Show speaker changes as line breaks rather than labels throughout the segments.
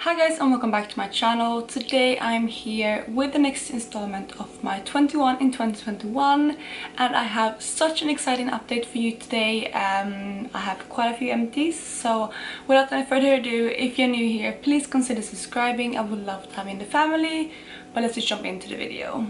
Hi guys, and welcome back to my channel. Today I'm here with the next installment of my 21 in 2021 and I have such an exciting update for you today. I have quite a few empties, so without any further ado, if you're new here, please consider subscribing. I would love to have you in the family, but let's just jump into the video.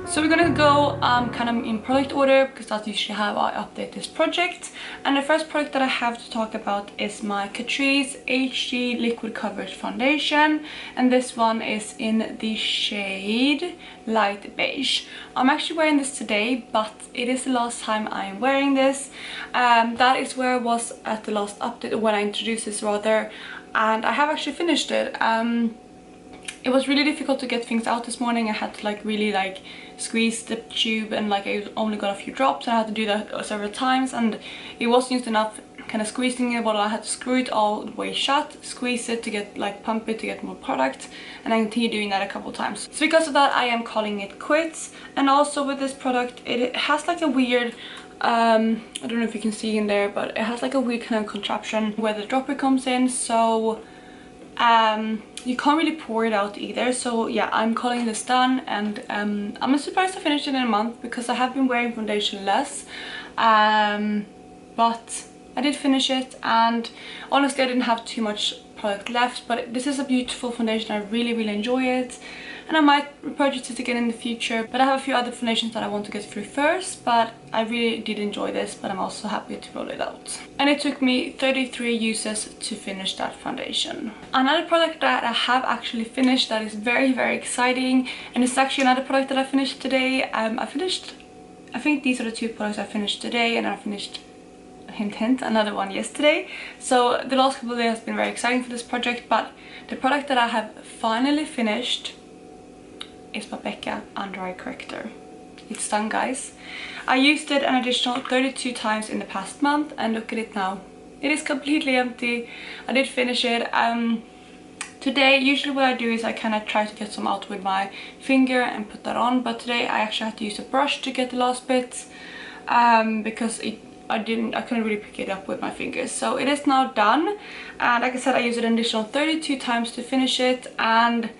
So we're gonna go kind of in product order because that's usually how I update this project. And the first product that I have to talk about is my Catrice HD Liquid Coverage Foundation, and this one is in the shade Light Beige. I'm actually wearing this today, but it is the last time I am wearing this. That is where I was at the last update, when I introduced this rather, and I have actually finished it. It was really difficult to get things out this morning. I had to really squeeze the tube, and I only got a few drops. I had to do that several times and it wasn't just enough kind of squeezing it, but I had to screw it all the way shut, squeeze it to get pump it to get more product, and I continue doing that a couple of times. So because of that I am calling it quits. And also with this product, it has a weird I don't know if you can see in there, but it has a weird kind of contraption where the dropper comes in, so you can't really pour it out either. So yeah, I'm calling this done, and I'm surprised I finished it in a month because I have been wearing foundation less, but I did finish it, and honestly I didn't have too much product left. But this is a beautiful foundation. I really enjoy it, and I might repurchase it again in the future, but I have a few other foundations that I want to get through first. But I really did enjoy this, but I'm also happy to roll it out. And it took me 33 uses to finish that foundation. Another product that I have actually finished that is very exciting, and it's actually another product that I finished today. I think these are the two products I finished today, and I finished, hint, another one yesterday. So the last couple of days has been very exciting for this project, but the product that I have finally finished is my Becca Under Eye Corrector. It's done, guys. I used it an additional 32 times in the past month, and look at it now. It is completely empty. I did finish it. Today, usually what I do is I kind of try to get some out with my finger and put that on, but today I actually had to use a brush to get the last bits because I couldn't really pick it up with my fingers. So it is now done, and like I said, I used it an additional 32 times to finish it, and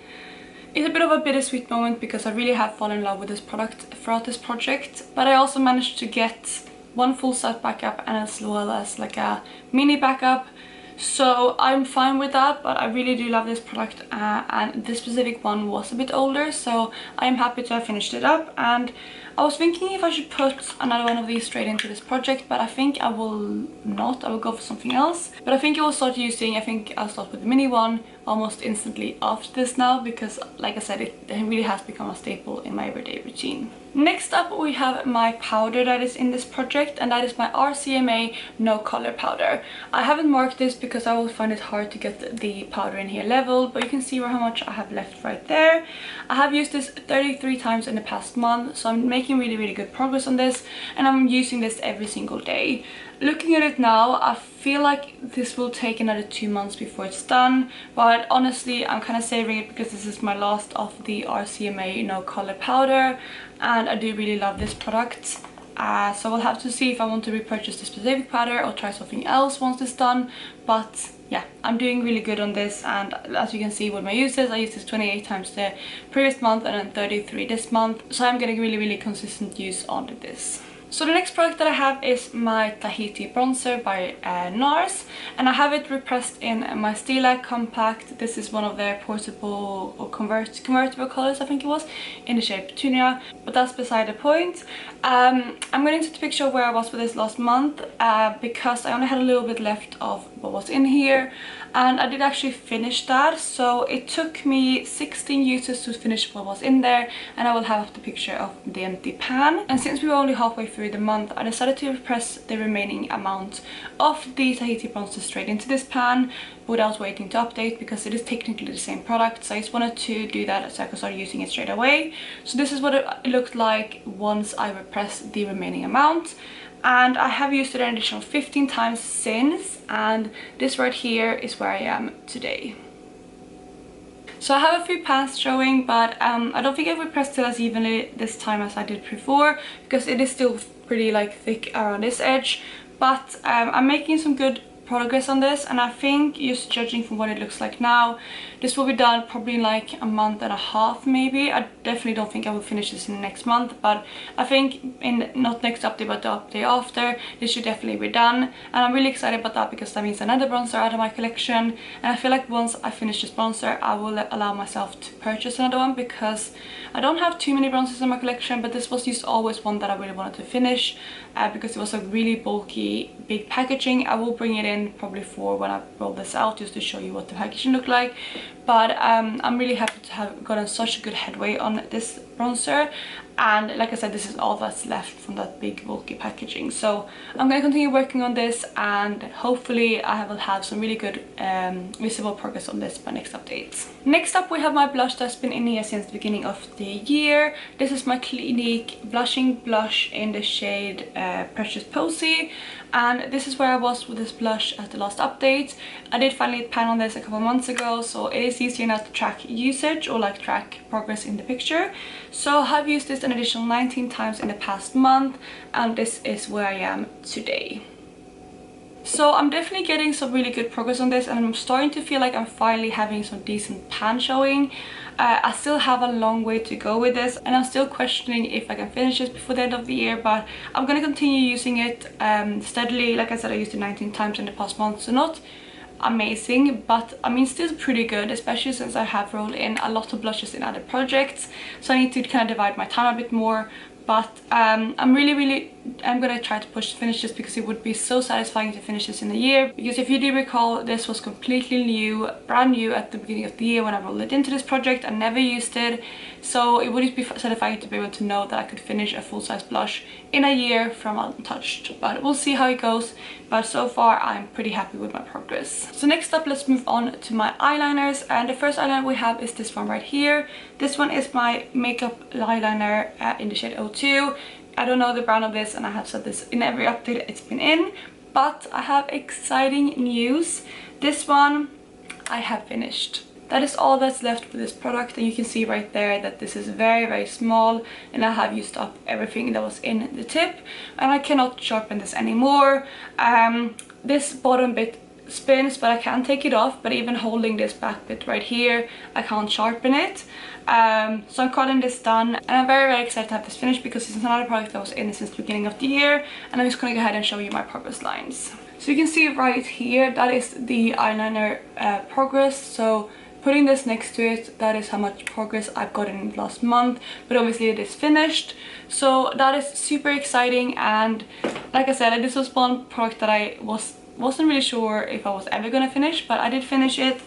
it's a bit of a bittersweet moment because I really have fallen in love with this product throughout this project. But I also managed to get one full set backup and as well as a mini backup. So I'm fine with that, but I really do love this product, and this specific one was a bit older, so I am happy to have finished it up. And I was thinking if I should put another one of these straight into this project, but I think I will not. I will go for something else. But I think I'll start with the mini one almost instantly after this now, because like I said, it really has become a staple in my everyday routine. Next up we have my powder that is in this project, and that is my RCMA No Color powder. I haven't marked this because I will find it hard to get the powder in here leveled, but you can see how much I have left right there. I have used this 33 times in the past month, so I'm making really good progress on this, and I'm using this every single day. Looking at it now, I feel like this will take another 2 months before it's done, but honestly I'm kind of savoring it because this is my last of the RCMA No Color powder, and I do really love this product. So we'll have to see if I want to repurchase the specific powder or try something else once it's done. But yeah, I'm doing really good on this, and as you can see with my uses, I used this 28 times the previous month and then 33 this month, so I'm getting really consistent use on this. So the next product that I have is my Tahiti bronzer by NARS, and I have it repressed in my Stila Compact. This is one of their portable or convertible colors, I think it was, in the shade Petunia, but that's beside the point. I'm going to take a picture of where I was with this last month because I only had a little bit left of what was in here, and I did actually finish that. So it took me 16 uses to finish what was in there, and I will have the picture of the empty pan. And since we were only halfway through the month, I decided to press the remaining amount of the Tahiti bronzer straight into this pan without waiting to update, because it is technically the same product. So I just wanted to do that so I could start using it straight away. So this is what it looked like once I repressed the remaining amount, and I have used it an additional 15 times since, and this right here is where I am today. So I have a few pans showing, but I don't think I repressed it as evenly this time as I did before, because it is still pretty thick around this edge. But I'm making some good progress on this, and I think, just judging from what it looks like now, this will be done probably in like a month and a half maybe. I definitely don't think I will finish this in the next month, but I think in not next update but the update after, this should definitely be done. And I'm really excited about that because that means another bronzer out of my collection, and I feel like once I finish this bronzer I will allow myself to purchase another one, because I don't have too many bronzers in my collection, but this was just always one that I really wanted to finish because it was a really bulky big packaging. I will bring it in probably for when I roll this out, just to show you what the packaging looked like. But I'm really happy to have gotten such a good headway on this bronzer, and like I said, this is all that's left from that big bulky packaging. So I'm going to continue working on this, and hopefully I will have some really good visible progress on this by next updates. Next up we have my blush that's been in here since the beginning of the year. This is my Clinique blushing blush in the shade Precious Posy, and this is where I was with this blush at the last update. I did finally pan on this a couple of months ago, so it is easier now to track usage or like track progress in the picture. So I have used this an additional 19 times in the past month, and this is where I am today. So I'm definitely getting some really good progress on this, and I'm starting to feel like I'm finally having some decent pan showing. I still have a long way to go with this, and I'm still questioning if I can finish this before the end of the year, but I'm going to continue using it steadily. Like I said, I used it 19 times in the past month, so not amazing, but I mean still pretty good, especially since I have rolled in a lot of blushes in other projects, so I need to kind of divide my time a bit more. But I'm gonna try to push to finish this, because it would be so satisfying to finish this in a year. Because if you do recall, this was completely new, brand new at the beginning of the year when I rolled it into this project. I never used it, so it would just be satisfying to be able to know that I could finish a full-size blush in a year from untouched. But we'll see how it goes, but so far I'm pretty happy with my progress. So next up, let's move on to my eyeliners, and the first eyeliner we have is this one right here. This one is my makeup eyeliner in the shade 02. I don't know the brand of this, and I have said this in every update it's been in, but I have exciting news. This one I have finished. That is all that's left with this product, and you can see right there that this is very small, and I have used up everything that was in the tip, and I cannot sharpen this anymore. This bottom bit spins, but I can take it off, but even holding this back bit right here, I can't sharpen it. So I'm calling this done, and I'm very excited to have this finished, because it's another product that was in since the beginning of the year, and I'm just going to go ahead and show you my progress lines. So you can see right here, that is the eyeliner progress. So putting this next to it, that is how much progress I've gotten in the last month, but obviously it is finished. So that is super exciting, and like I said, this was one product that I wasn't really sure if I was ever gonna finish, but I did finish it,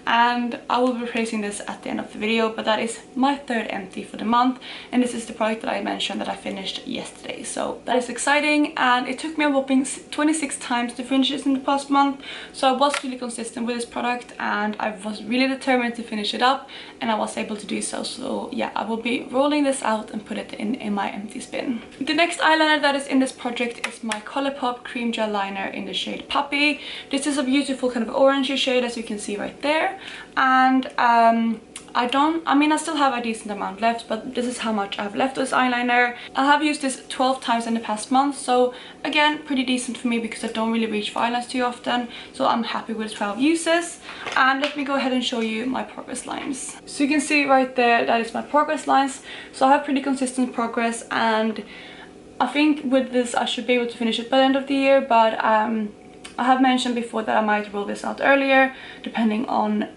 and I will be replacing this at the end of the video. But that is my third empty for the month, and this is the product that I mentioned that I finished yesterday. So that is exciting, and it took me a whopping 26 times to finish this in the past month, so I was really consistent with this product, and I was really determined to finish it up, and I was able to do so. So yeah, I will be rolling this out and put it in my empty bin. The next eyeliner that is in this project is my Colourpop cream gel liner in the shade Puppy. This is a beautiful kind of orangey shade, as you can see right there. And I still have a decent amount left, but this is how much I have left of this eyeliner. I have used this 12 times in the past month, so again, pretty decent for me, because I don't really reach for eyeliners too often, so I'm happy with 12 uses. And let me go ahead and show you my progress lines. So you can see right there, that is my progress lines. So I have pretty consistent progress, and I think with this I should be able to finish it by the end of the year, but I have mentioned before that I might roll this out earlier, depending on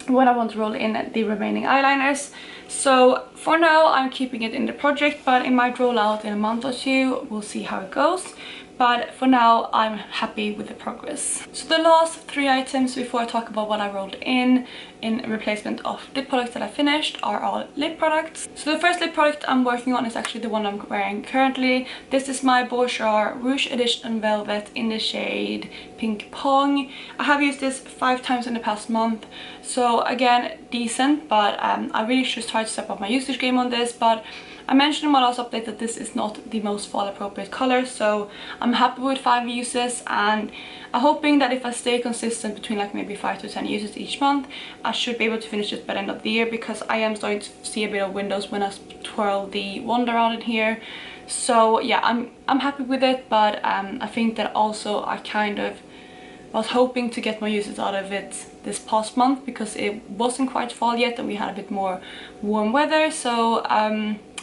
when I want to roll in the remaining eyeliners. So for now I'm keeping it in the project, but it might roll out in a month or two. We'll see how it goes. But for now I'm happy with the progress. So the last three items before I talk about what I rolled in replacement of the products that I finished are all lip products. So the first lip product I'm working on is actually the one I'm wearing currently. This is my Bourjois Rouge Edition Velvet in the shade Pink Pong. I have used this 5 times in the past month, so again, decent, but I really should try to step up my usage game on this. But I mentioned in my last update that this is not the most fall appropriate color, so I'm happy with 5 uses, and I'm hoping that if I stay consistent between like maybe 5 to 10 uses each month, I should be able to finish this by the end of the year, because I am starting to see a bit of windows when I twirl the wand around in here. So yeah, I'm happy with it, but I think that also I kind of I was hoping to get more uses out of it this past month because it wasn't quite fall yet and we had a bit more warm weather. So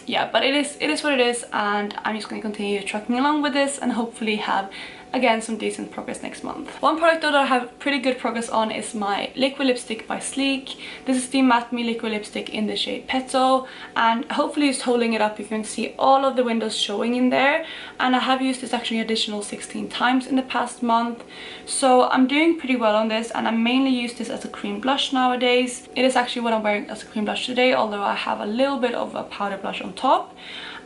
yeah, but it is what it is, and I'm just going to continue trucking along with this and hopefully have again some decent progress next month. One product though that I have pretty good progress on is my liquid lipstick by Sleek. This is the Matte Me liquid lipstick in the shade Petal, and hopefully just holding it up you can see all of the windows showing in there, and I have used this actually additional 16 times in the past month, so I'm doing pretty well on this, and I mainly use this as a cream blush nowadays. It is actually what I'm wearing as a cream blush today, although I have a little bit of a powder blush on top.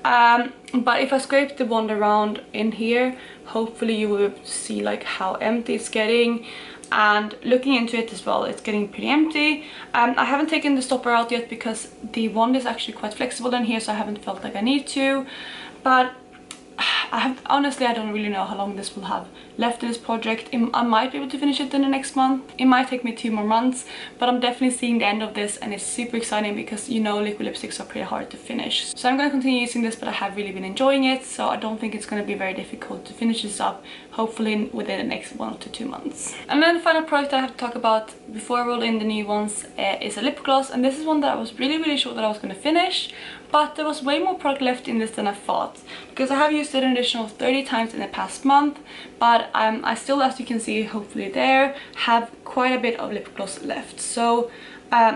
But if I scrape the wand around in here, hopefully you will be able to see like how empty it's getting, and looking into it as well, it's getting pretty empty. I haven't taken the stopper out yet because the wand is actually quite flexible in here, so I haven't felt like I need to, but honestly I don't really know how long this will have left in this project. I might be able to finish it in the next month. It might take me 2 more months, but I'm definitely seeing the end of this, and it's super exciting because you know liquid lipsticks are pretty hard to finish. So I'm going to continue using this, but I have really been enjoying it, so I don't think it's going to be very difficult to finish this up, hopefully within the next 1 to 2 months. And then the final product I have to talk about before I roll in the new ones is a lip gloss, and this is one that I was really sure that I was going to finish, but there was way more product left in this than I thought, because I have used it an additional 30 times in the past month, but I still, as you can see hopefully there, have quite a bit of lip gloss left. So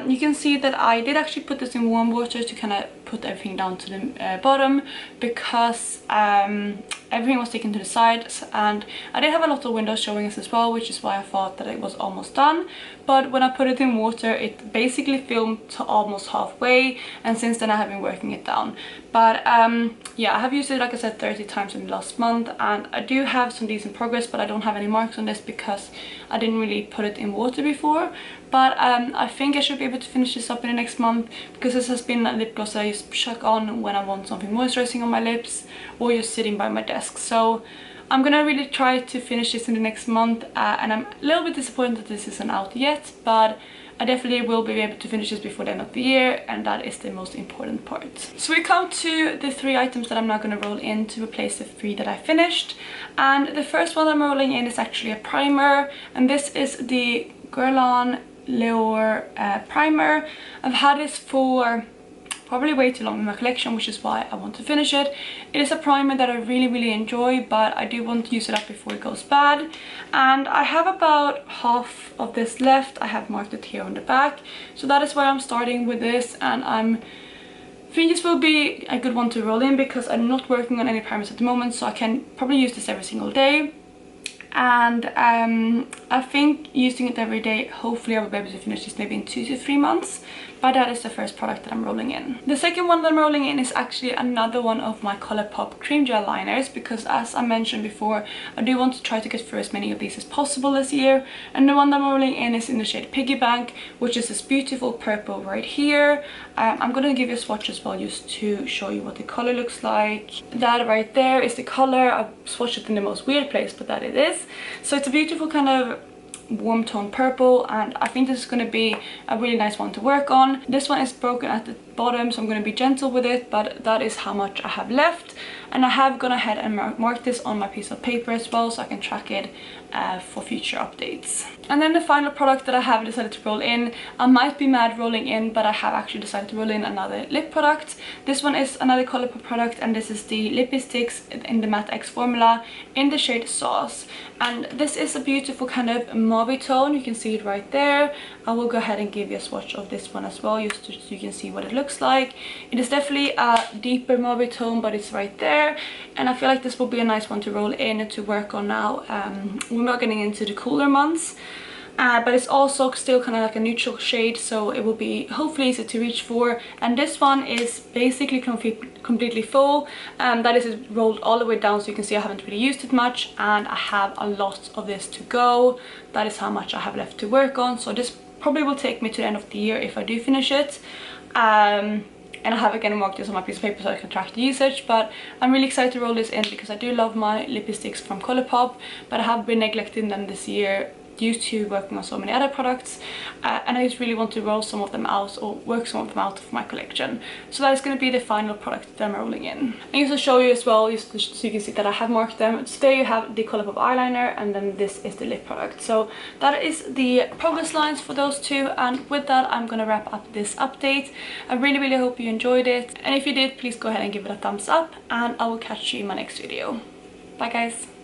you can see that I did actually put this in warm water to kind of put everything down to the bottom, because everything was taken to the sides, and I did have a lot of windows showing us as well, which is why I thought that it was almost done. But when I put it in water, it basically filmed to almost halfway, and since then I have been working it down. But yeah, I have used it, like I said, 30 times in the last month, and I do have some decent progress, but I don't have any marks on this because I didn't really put it in water before. But I think I should be able to finish this up in the next month, because this has been a lip gloss that I just chuck on when I want something moisturizing on my lips or just sitting by my desk. So I'm gonna really try to finish this in the next month, and I'm a little bit disappointed that this isn't out yet, but I definitely will be able to finish this before the end of the year, and that is the most important part. So we come to the 3 items that I'm now going to roll in to replace the 3 that I finished, and the first one I'm rolling in is actually a primer, and this is the Guerlain L'Or primer. I've had this for probably way too long in my collection, which is why I want to finish it. It is a primer that I really enjoy, but I do want to use it up before it goes bad, and I have about half of this left. I have marked it here on the back, so that is where I'm starting with this, and I think this will be a good one to roll in because I'm not working on any primers at the moment, so I can probably use this every single day. And I think using it every day, hopefully I will be able to finish this maybe in 2 to 3 months, but that is the first product that I'm rolling in. The second one that I'm rolling in is actually another one of my Colourpop cream gel liners, because as I mentioned before, I do want to try to get through as many of these as possible this year, and the one that I'm rolling in is in the shade Piggy Bank, which is this beautiful purple right here. I'm going to give you a swatch as well just to show you what the color looks like. That right there is the color. I've swatched it in the most weird place, but that it is. So it's a beautiful kind of warm tone purple, and I think this is going to be a really nice one to work on. This one is broken at the bottom, so I'm going to be gentle with it, but that is how much I have left, and I have gone ahead and marked this on my piece of paper as well, so I can track it for future updates. And then the final product that I have decided to roll in, I might be mad rolling in, but I have actually decided to roll in another lip product. This one is another Colourpop product, and this is the Lippy Sticks in the Matte X formula in the shade Sauce. And this is a beautiful kind of mauve tone, you can see it right there. I will go ahead and give you a swatch of this one as well, just so you can see what it looks like. It is definitely a deeper mauve tone, but it's right there, and I feel like this will be a nice one to roll in and to work on now when we're getting into the cooler months. But it's also still kind of like a neutral shade, so it will be hopefully easy to reach for. And this one is basically completely full, that is rolled all the way down, so you can see I haven't really used it much, and I have a lot of this to go. That is how much I have left to work on, so this probably will take me to the end of the year if I do finish it. And I have again marked this on my piece of paper so I can track the usage, but I'm really excited to roll this in because I do love my lippy sticks from Colourpop, but I have been neglecting them this year due to working on so many other products, and I just really want to roll some of them out or work some of them out of my collection. So that is going to be the final product that I'm rolling in. And just to show you as well, just so you can see that I have marked them. So there you have the Colourpop eyeliner, and then this is the lip product. So that is the progress lines for those two, and with that I'm going to wrap up this update. I really hope you enjoyed it, and if you did, please go ahead and give it a thumbs up, and I will catch you in my next video. Bye guys!